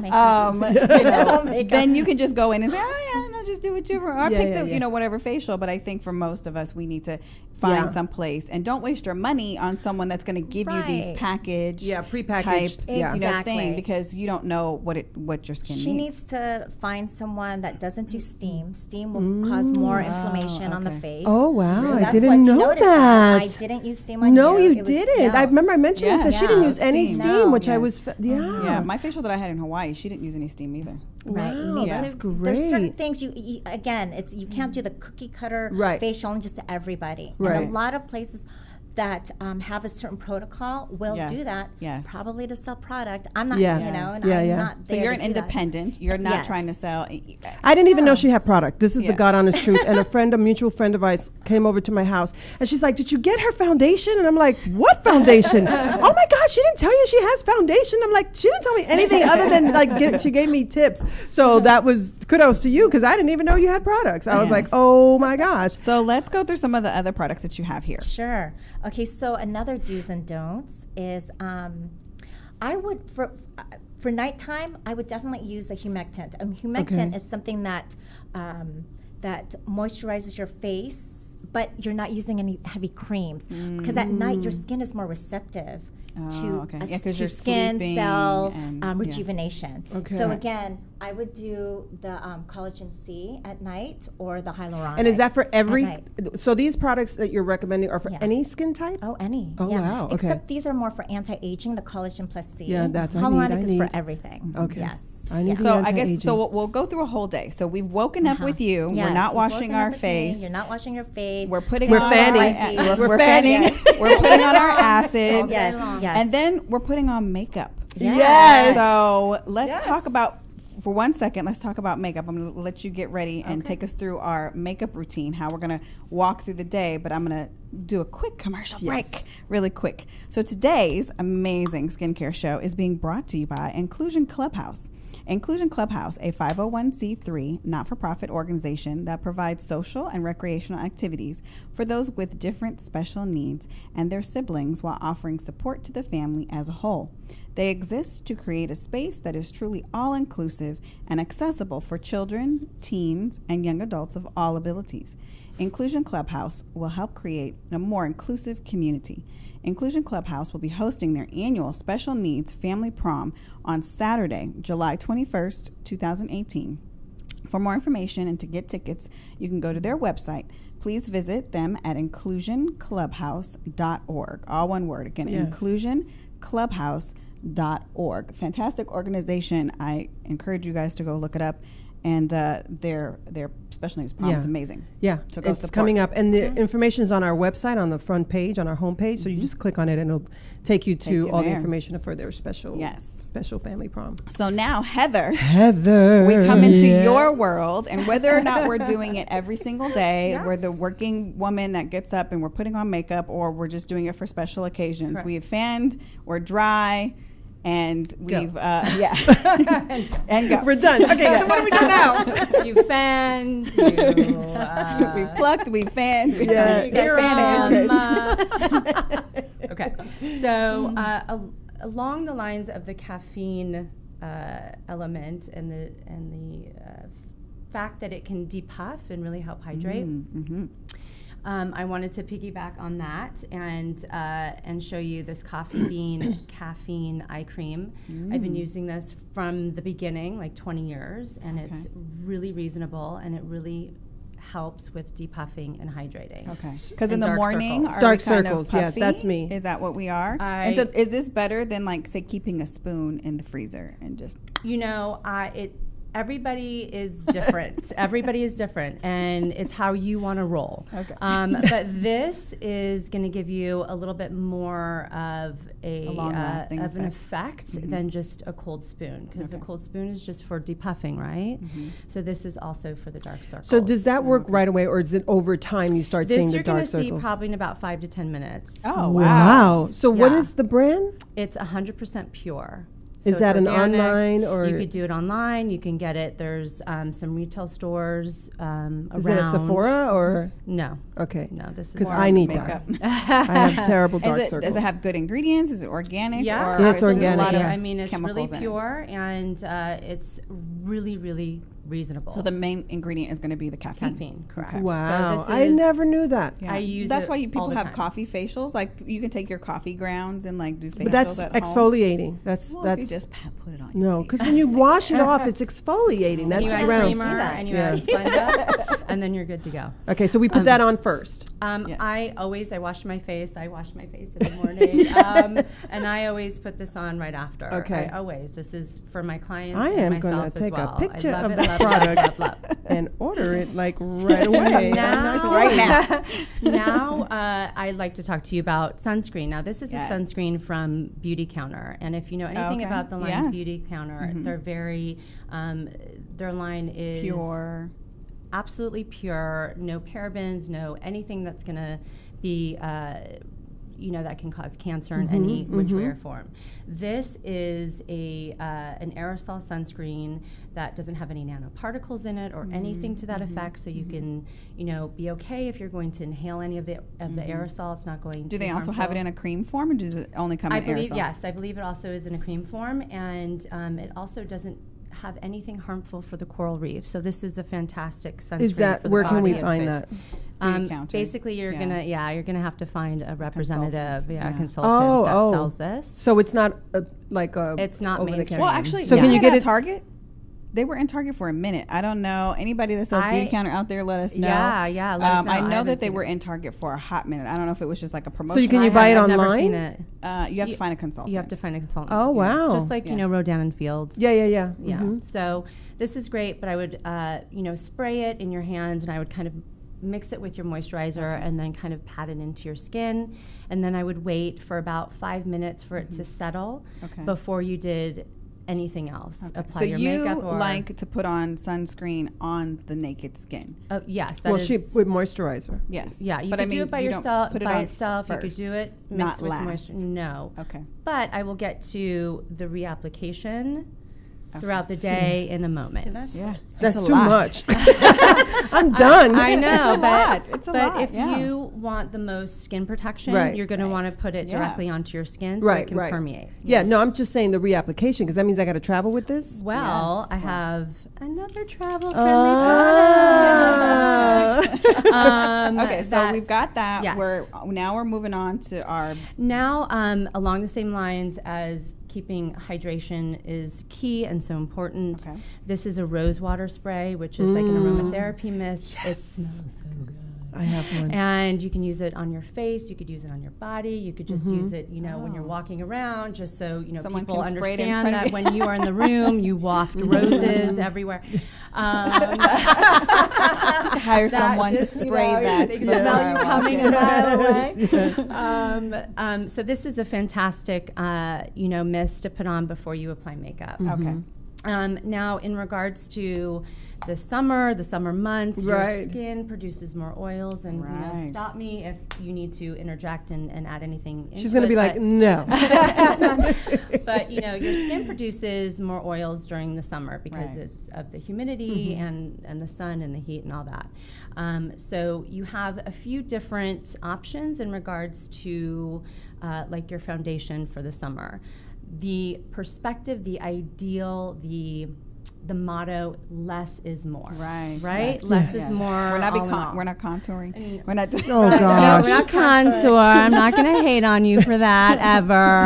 Then you can just go in and say, oh yeah, no, just do whatever, or Yeah, pick yeah, the, yeah. whatever facial. But I think for most of us, we need to find Yeah. some place and don't waste your money on someone that's going to give you these Right. packaged, Yeah, prepackaged, typed, yeah. thing Exactly. because you don't know what your skin She needs. needs to find someone that doesn't do steam. Steam will cause more inflammation on the okay. face. Oh wow. So I that's didn't what you know noticed that. I didn't use steam on No, you. you It was- didn't. no. I remember I mentioned it. Yeah. Said she didn't use any Steam. steam, No. which I Yes. was. Yeah. Yeah, my facial that I had in Hawaii, she didn't use any steam either. Right, you Wow, need that's to. There's certain great. things you again. You can't do the cookie cutter Right. facial and just to everybody. Right. And a lot of places that have a certain protocol will Yes, do that. yes. Probably to sell product. I'm not. Yeah. And Yeah, I'm yeah. not. So there you're to an do that. independent. You're not Yes. trying to sell. I didn't even know she had product. This is the Yeah. God honest truth. And a mutual friend of ours came over to my house and she's like, "Did you get her foundation?" And I'm like, "What foundation?" "Oh my gosh, she didn't tell you she has foundation." I'm like, "She didn't tell me anything other than like she gave me tips." So that was kudos to you because I didn't even know you had products. I was Yes. like, "Oh my gosh." So let's go through some of the other products that you have here. Sure. Okay. So another do's and don'ts is I would for nighttime I would definitely use a humectant. Humectant Okay. is something that that moisturizes your face, but you're not using any heavy creams because at night your skin is more receptive to, okay. a- Yeah, 'cause to you're skin sleeping cell and- yeah. rejuvenation. Okay. So again, I would do the collagen C at night or the hyaluronic. And is that for every? night. So these products that you're recommending are for Yeah. any skin type? Oh, any. Oh, yeah. wow, okay. Except these are more for anti-aging, the collagen plus C. Yeah, that's I Hyaluronic is for need. everything. Okay. Yes. I need Yeah. the So I guess anti-aging. we'll go through a whole day. So we've woken up with you. Yes, We're not you've washing woken our up with me, face. You're not washing your face. We're putting We're on fanning. Our, We're we're fanning. fanning. We're putting on our acid. Yes, yes. And then we're putting on makeup. Yes. So let's talk about, for 1 second, let's talk about makeup. I'm going to let you get ready and take us through our makeup routine, how we're going to walk through the day, but I'm going to do a quick commercial break, really quick. So today's amazing skincare show is being brought to you by Inclusion Clubhouse. Inclusion Clubhouse, a 501c3 not-for-profit organization that provides social and recreational activities for those with different special needs and their siblings while offering support to the family as a whole. They exist to create a space that is truly all-inclusive and accessible for children, teens, and young adults of all abilities. Inclusion Clubhouse will help create a more inclusive community. Inclusion Clubhouse will be hosting their annual Special Needs Family Prom on Saturday, July 21st, 2018. For more information and to get tickets, you can go to their website. Please visit them at inclusionclubhouse.org. All one word. Again, Yes. inclusionclubhouse.org. Fantastic organization. I encourage you guys to go look it up. And their special needs prom is Yeah. amazing. Yeah, So go it's support. coming up, and the information is on our website on the front page, on our homepage. So you just click on it, and it'll take you to you all the there. information for their special, Yes. special family prom. So now, Heather, Heather, we come into your world, and whether or not we're doing it every single day, we're the working woman that gets up and we're putting on makeup, or we're just doing it for special occasions. Correct. We've fanned, we're dry, and we've and go. We're done. Okay, so what do we do now? You fanned. You, We plucked, we fanned. Yes. Okay. So along the lines of the caffeine element and the fact that it can depuff and really help hydrate. Mm-hmm. I wanted to piggyback on that and show you this coffee bean caffeine eye cream. I've been using this from the beginning, like 20 years, and it's really reasonable, and it really helps with depuffing and hydrating. Okay. Because in And the dark morning, circles. are Dark we kind circles, of yes, puffy? that's me. Is that what we are? And so is this better than, like, say, keeping a spoon in the freezer and just... You know, everybody is different. Everybody is different, and it's how you want to roll. Okay. But this is going to give you a little bit more of a long-lasting of an effect. effect than just a cold spoon, because a cold spoon is just for depuffing, right? So this is also for the dark circles. So does that work right away, or is it over time you start seeing this the you're going dark to see circles? probably in about 5 to 10 minutes. Oh, Wow. So what Yeah. is the brand? It's 100% pure. Is So that it's an organic. online or- You could do it online. You can get it. There's some retail stores around. Is it a Sephora or? No. Okay. No, this is Because More I need makeup. that. I have terrible dark Is it, circles. does it have good ingredients? Is it organic? Yeah, or Yeah, it's is it a organic, lot of yeah. I mean, it's really chemicals in it? pure, and it's really, really reasonable. So the main ingredient is going to be the caffeine. caffeine, correct. Okay. Wow. So this I is- never knew that. Yeah. I use That's it why all people the have time. coffee facials. Like, you can take your coffee grounds and, like, do facials But that's at home. exfoliating. That's Well, if you that's just put it on. no, because when you wash it off, it's exfoliating. That's You add ground. creamer that. and you Yeah. add Splenda, and then you're good to go. Okay, so we put that on first. Yes. I wash my face. I wash my face in the morning, and I always put this on right after. Okay. I always. This is for my clients. I and am going myself to take as well. a picture I love of it, the love, product love, love, love. and order it like right away. Now, Right now. now I'd like to talk to you about sunscreen. Now, this is Yes. a sunscreen from Beauty Counter, and if you know anything Okay. about the line Yes. Beauty Counter, they're very, their line is Pure. absolutely pure, no parabens, no anything that's going to be, that can cause cancer in any which way or form. This is an aerosol sunscreen that doesn't have any nanoparticles in it or anything to that effect, so you can, be okay if you're going to inhale any of the aerosol. It's not going to Do they also have it in a cream form, or does it only come I in believe aerosol? yes, I believe it also is in a cream form, and it also doesn't have anything harmful for the coral reef. So this is a fantastic sunscreen. Is that for the where can we body and find face. that? Beauty Counter. Basically, you're gonna have to find a representative, consultant, a yeah. consultant that sells this. So it's not like a. It's not over the mainstream. counter. Well, actually, So can isn't you it get at it? Target? They were in Target for a minute. I don't know. Anybody that sells Beauty Counter out there, let us know. Yeah, let us know. I I know haven't that they seen were it. in Target for a hot minute. I don't know if it was just like a promotion. So can you buy it I've never online? seen it. You have to find a consultant. You have to find a consultant. Oh wow! Just like Rodan and Fields. yeah. Yeah. Mhm. So this is great, but I would, spray it in your hands, and I would kind of mix it with your moisturizer, and then kind of pat it into your skin, and then I would wait for about 5 minutes for it to settle Okay. before you did anything else. Apply So your you makeup or like to put on sunscreen on the naked skin? yes, that Well, is- she with moisturizer. Yes. yeah, you but could I mean, do it by you don't yourself. put it By on itself, first, you could do it not mixed with last. moisture. No. Okay. But I will get to the reapplication throughout the day in a moment. Yeah. That's a too lot. much. I'm done. I know, It's a but, lot. It's a but lot, if yeah. you want the most skin protection, Right. you're going to want to put it Yeah. directly onto your skin so Right, it can right. permeate. Yeah, no, I'm just saying the reapplication because that means I got to travel with this. Well, Yes. I have another travel friendly Ah. Okay, so we've got that. yes. Now we're moving on to our Now, along the same lines as keeping hydration is key and so important. Okay. This is a rose water spray, which is like an aromatherapy mist. It smells so good. I have one. And you can use it on your face. You could use it on your body. You could just use it, when you're walking around, just so Someone people can spray it in understand front of that you. when you are in the room, you waft roses everywhere. to hire someone to spray that. They can before smell I you walk coming in. a mile away. So this is a fantastic, mist to put on before you apply makeup. Okay. Now, in regards to the summer months, your Right. skin produces more oils, and Right. stop me if you need to interject and add anything. She's into going to be it, like, but- no. but your skin produces more oils during the summer because Right. it's of the humidity and the sun and the heat and all that. So you have a few different options in regards to like your foundation for the summer. The perspective, the ideal, the the motto, less is more. Right. Right? Yes. Less Yes. is more. We're not all in all. we're not contouring. And- We're not doing Oh, No, gosh. we're not contour. I'm not going to hate on you for that ever.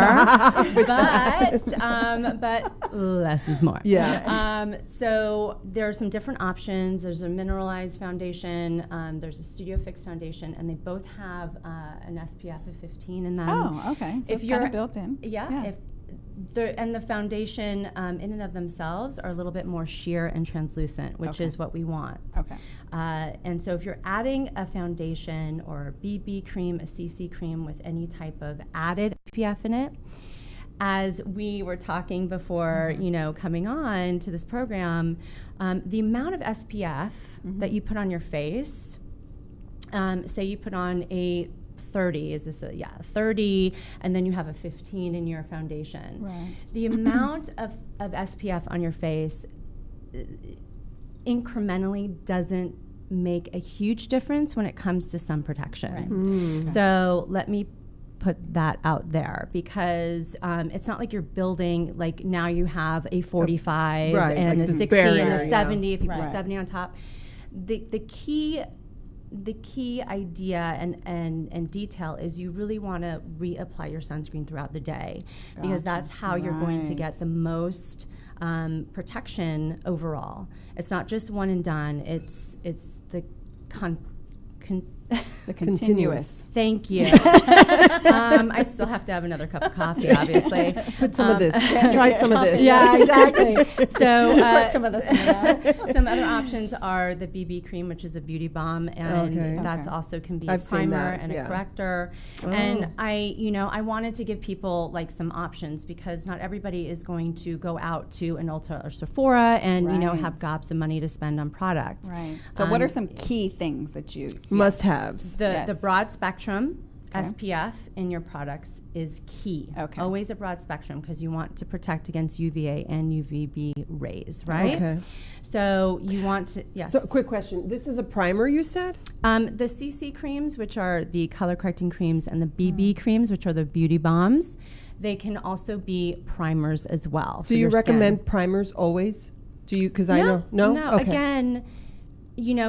but less is more. Yeah. So there are some different options. There's a mineralized foundation. There's a Studio Fix foundation, and they both have an SPF of 15 in them. Oh, okay. So If it's kind you're- of built in. Yeah. If the foundation in and of themselves are a little bit more sheer and translucent, which Okay. is what we want. Okay. And so if you're adding a foundation or a BB cream, a CC cream with any type of added SPF in it, as we were talking before, coming on to this program, the amount of SPF that you put on your face, say you put on a 30, 30, and then you have a 15 in your foundation. Right. The amount of SPF on your face incrementally doesn't make a huge difference when it comes to sun protection. So let me put that out there, because it's not like you're building, like now you have a 45 Right, and like a this 60 barrier, and a yeah. 70 if you Right. put 70 on top. The key idea and detail is you really want to reapply your sunscreen throughout the day, because Gotcha. that's how you're going to Right. get the most protection overall. It's not just one and done. It's the The continuous. Thank you. I still have to have another cup of coffee, obviously. Put some of this. Try some of this. Yeah, exactly. So Squirt some of this in there. some other options are the BB cream, which is a beauty balm, and Okay. that's Okay. also can be I've a seen primer that, and yeah. a corrector. Oh. And I wanted to give people like some options, because not everybody is going to go out to an Ulta or Sephora and Right. have gobs of money to spend on product. Right. So what are Um, some key things that you Must-haves. The Yes. broad spectrum Okay. SPF in your products is key. Okay. Always a broad spectrum, because you want to protect against UVA and UVB rays, right? Okay. So you want to, yes. So, quick question. This is a primer, you said? The CC creams, which are the color correcting creams, and the BB creams, which are the beauty bombs, they can also be primers as well. Do for you your skin. recommend primers always? Do you? Because I know. No? No. Okay. Again,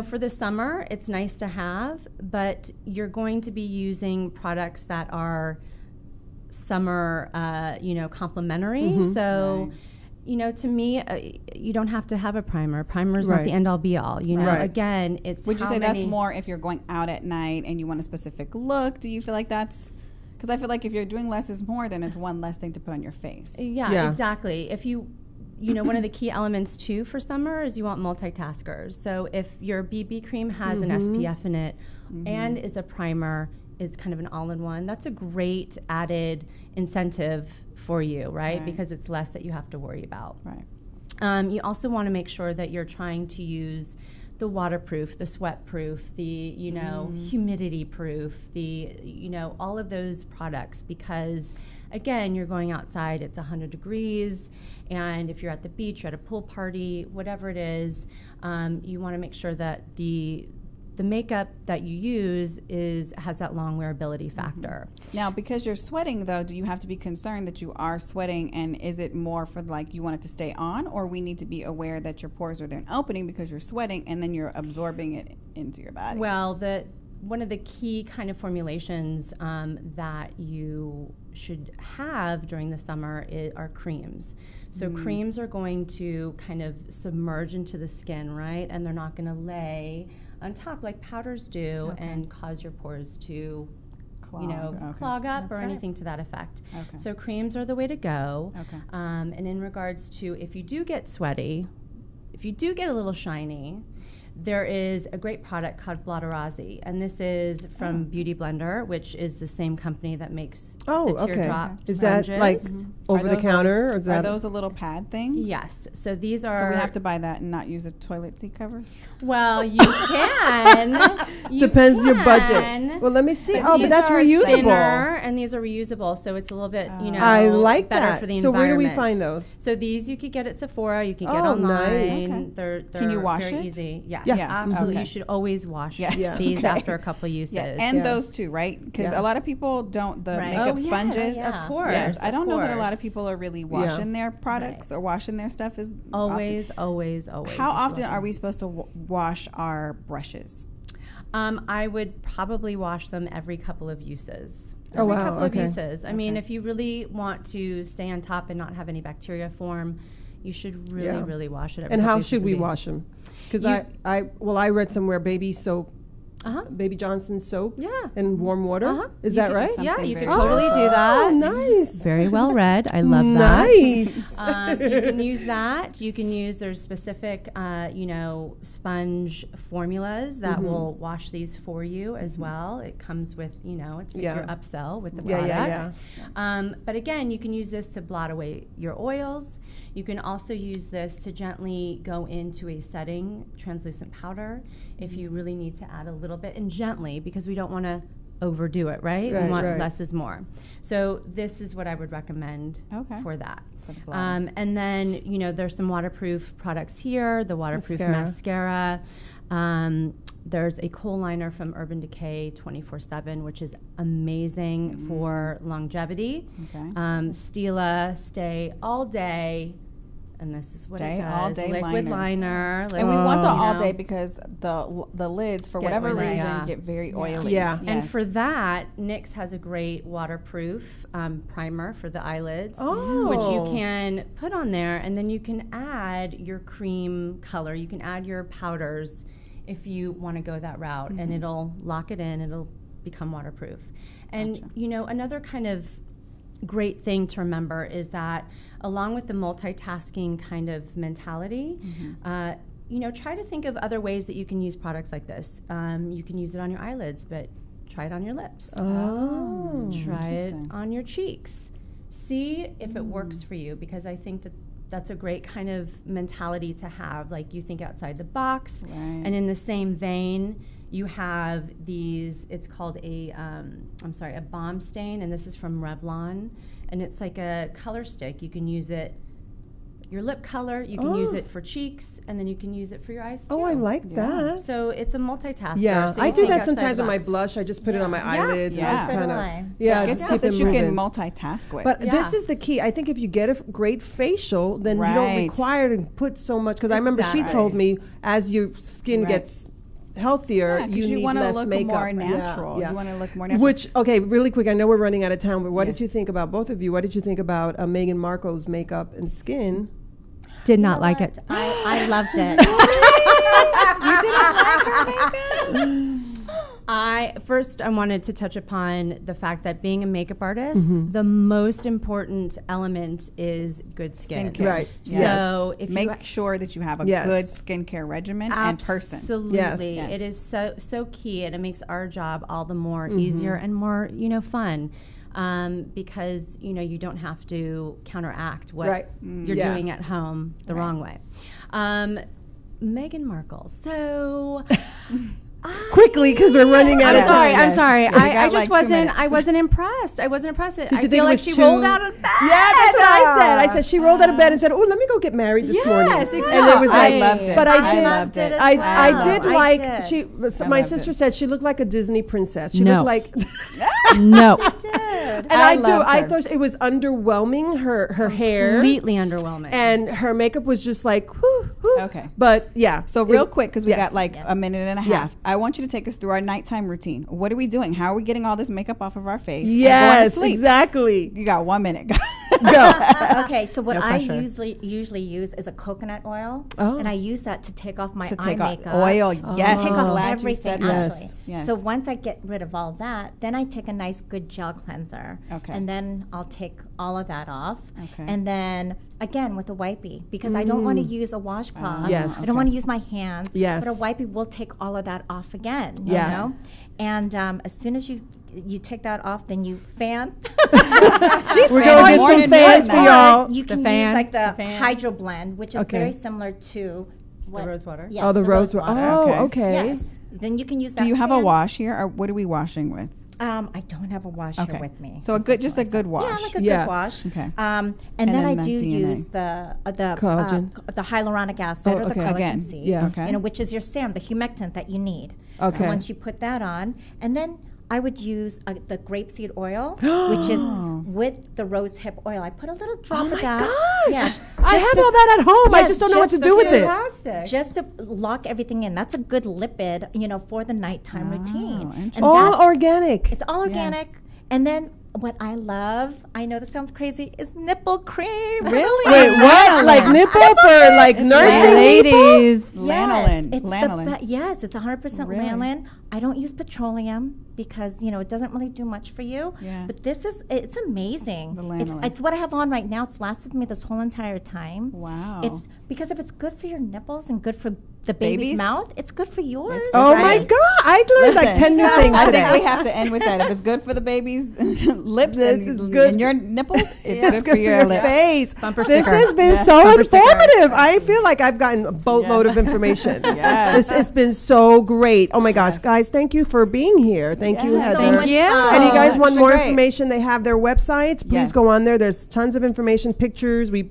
for the summer, it's nice to have, but you're going to be using products that are summer, complementary. So, to me, you don't have to have a primer. Primer's not Right. the end all be all. Right. Again, it's Would you how say that's many- more if you're going out at night and you want a specific look? Do you feel like that's because I feel like if you're doing less is more, then it's one less thing to put on your face. Yeah, Yeah. exactly. If one of the key elements too for summer is you want multitaskers. So if your BB cream has an SPF in it and is a primer, is kind of an all-in-one, that's a great added incentive for you, right? Right. Because it's less that you have to worry about. Right. You also want to make sure that you're trying to use the waterproof, the sweat proof, the humidity proof, all of those products, because again, you're going outside, it's 100 degrees, and if you're at the beach, you're at a pool party, whatever it is, you want to make sure that the makeup that you use has that long wearability factor. Now, because you're sweating, though, do you have to be concerned that you are sweating, and is it more for like you want it to stay on, or we need to be aware that your pores are then opening because you're sweating and then you're absorbing it into your body? Well, one of the key kind of formulations that you should have during the summer are creams. So creams are going to kind of submerge into the skin, right? And they're not going to lay on top like powders do and cause your pores to clog up That's or right. anything to that effect. Okay. So creams are the way to go. Okay. And in regards to if you do get sweaty, if you do get a little shiny, there is a great product called Blotterazzi, and this is from Beauty Blender, which is the same company that makes Oh, the okay. teardrop Is that like sponges. over the counter? Or is Are that those a little pad things? Yes. So these So are. we have to buy that and not use a toilet seat cover? Well, you can. You depends your can. budget. Well, let me see. But Oh, these but that's are reusable. Thinner, and these are reusable, so it's a little bit, I like better that. for the So where do we environment. find those? So these you could get at Sephora. You can get Oh, online. nice. Okay. They're Can you wash very it? easy. Yes. Yeah. absolutely. Okay. You should always wash Yes. these Okay. after a couple uses. Yeah, and Yeah. those two, right? Because Yeah. a lot of people don't the Right. makeup Oh, yes, sponges. yeah. of course. Yes, I don't of know that a lot of course. people are really washing their products or washing their stuff. Is Always. How You should often wash are them. we supposed to wash our brushes? I would probably wash them every couple of uses. Oh, Every wow, couple okay. of uses. I mean, Okay. if you really want to stay on top and not have any bacteria form, you should really, Yeah. really wash it. Every And couple how uses should a we day. wash them? Because You- I read somewhere baby soap, Uh-huh. Baby Johnson soap, Yeah. and warm water. Uh-huh. Is You that could- right? Something Yeah, you very could totally do that. Oh, nice. Very well read. I love that. Nice. You can use that. You can use there's specific, sponge formulas that will wash these for you as well. It comes with, it's like Yeah. your upsell with the Yeah, product. yeah, But again, you can use this to blot away your oils. You can also use this to gently go into a setting translucent powder if you really need to add a little bit, and gently, because we don't want to overdo it, right? Right, We want right. less is more. So this is what I would recommend Okay. for that. For the blotting. And then, there's some waterproof products here, the waterproof mascara. There's a kohl liner from Urban Decay 24/7, which is amazing for longevity. Okay. Stila Stay All Day. And this is what it Stay does. All Day Liquid liner. liner. And we want the you all know. day because the lids, for Get whatever oily, reason, yeah. get very oily. Yeah. And Yes. for that, NYX has a great waterproof primer for the eyelids, Oh. which you can put on there, and then you can add your cream color. You can add your powders if you want to go that route, and it'll lock it in. It'll become waterproof. And Gotcha. another kind of great thing to remember is that along with the multitasking kind of mentality, try to think of other ways that you can use products like this. You can use it on your eyelids, but try it on your lips. Oh. Try it interesting. on your cheeks. See if it works for you, because I think that that's a great kind of mentality to have. Like, you think outside the box. Right. And in the same vein, you have these, it's called a balm stain, and this is from Revlon, and it's like a color stick. You can use it, your lip color, you can use it for cheeks, and then you can use it for your eyes too. Oh, I like that. So it's a multitasker. Yeah, So I you do think that outside sometimes the with my box. blush. I just put it on my eyelids. Yeah. And just So do kind of, I. yeah, Good just stuff keep it that you moving. can multitask with. But this Yeah. is the key. I think if you get a great facial, then you don't Right. require to put so much. Because I remember she Exactly. told me, as your skin Right. gets healthier, Yeah, 'cause you need wanna less look makeup. more Yeah, natural. yeah. You want to look more natural. Which, okay, really quick, I know we're running out of time, but what Yes. did you think about, both of you, what did you think about Meghan Markle's makeup and skin? Did You not know like what? it. I loved it. I wanted to touch upon the fact that being a makeup artist, the most important element is good skin. Skincare. Right. So if make you sure that you have a Yes. good skincare regimen and person. Absolutely. Yes. It is so key, and it makes our job all the more easier and more, fun. Because, you don't have to counteract what Right. you're Yeah. doing at home the wrong way. Meghan Markle. So Quickly, because we're running out of time. I'm sorry. Yeah, you I got just like 2 wasn't. minutes. I wasn't impressed. I Did I you think feel it like was she too- rolled out of bed. Yeah, that's what I said. I said she rolled out of bed and said, "Oh, let me go get married this morning." Yes, And it exactly. was I like, loved it. But I I did. loved it. I well. did I like did. she. I My loved sister it. said she looked like a Disney princess. She No. looked like. No. Dude. And I I do. loved I her. thought it was underwhelming. Her hair Completely underwhelming. and her makeup was just like, whew, whew. Okay. But yeah. So real quick, because we yes. got like a minute and a Yeah. half, I want you to take us through our nighttime routine. What are we doing? How are we getting all this makeup off of our face? and going to Yes, sleep? exactly. You got 1 minute. Go. Okay, so what No I pressure. usually use is a coconut oil, Oh. and I use that to take off my To eye take off makeup. oil, yes. To take I'm off glad you everything, said that. actually. Yes. So once I get rid of all that, then I take a nice good gel cleanser. Okay. And then I'll take all of that off. Okay. And then again with a wipey, because I don't want to use a washcloth. Yes. I don't want to use my hands. Yes. But a wipey will take all of that off again. Yeah. You know? And as soon as you take that off, then you fan. We're gonna get morning, some fans for night. y'all. You The can fan, use like the the fan. Hydro Blend, which is Okay. very similar to what, rose water? Yes, the rose water. Oh, Okay. okay. Yes. Then you can use that. Do you have a fan. wash here, or what are we washing with? I don't have a wash here Okay. with me. So just a good wash. Yeah, like a Yeah. good wash. Okay. And And then I then do the DNA. use the Collagen. the hyaluronic acid Oh, or the okay. collagen Again. seed. Yeah. Okay. You know, which is your serum, the humectant that you need. So Okay. once you put that on, and then I would use the grapeseed oil, which is with the rose hip oil. I put a little drop Oh of my that. gosh! Yes, I just have to- all that at home. I yes, just don't know what to just do with it. Fantastic. just to lock everything in. That's a good lipid, you know, for the nighttime routine. interesting. And All that's- organic. It's all organic. And then what I love, I know this sounds crazy, is nipple cream. Really? Wait, what? Like nipple for like nursing? Ladies. Lanolin. Yes, it's Lanolin. yes, it's 100% Really? lanolin. I don't use petroleum because, you know, it doesn't really do much for you. Yeah. But it's amazing. The lanolin. It's what I have on right now. It's lasted me this whole entire time. Wow. It's because if it's good for your nipples and good for the baby's Babies? mouth, it's good for yours. Oh my right? God! I learned like Listen, 10 new things I today. think we have to end with that. If it's good for the baby's lips This and, is good. and your nipples, it's It's good for your lips. face. Bumper This sticker. has been Yes. so Bumper sticker. informative. I feel like I've gotten a boatload of information. Yes. This has been so great. Oh my gosh, Yes. guys, thank you for being here. Thank you, Yes. Heather. So much you. fun. And you guys It's want been more great. information? They have their websites. Please Yes. go on there. There's tons of information, pictures. We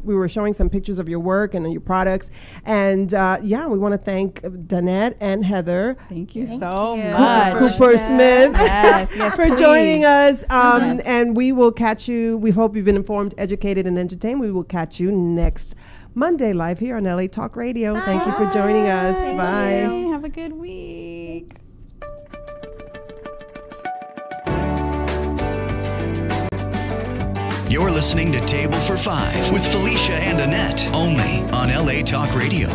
were showing some pictures of your work and your products. And yeah, we want to thank Danette and Heather Thank you Thank so you. much. Cooper Smith Yes, yes, for please. joining us. Yes. And we will catch you. We hope you've been informed, educated, and entertained. We will catch you next Monday live here on LA Talk Radio. Thank you for joining us. Thank Bye. you. Have a good week. You're listening to Table for Five with Felicia and Annette, only on LA Talk Radio.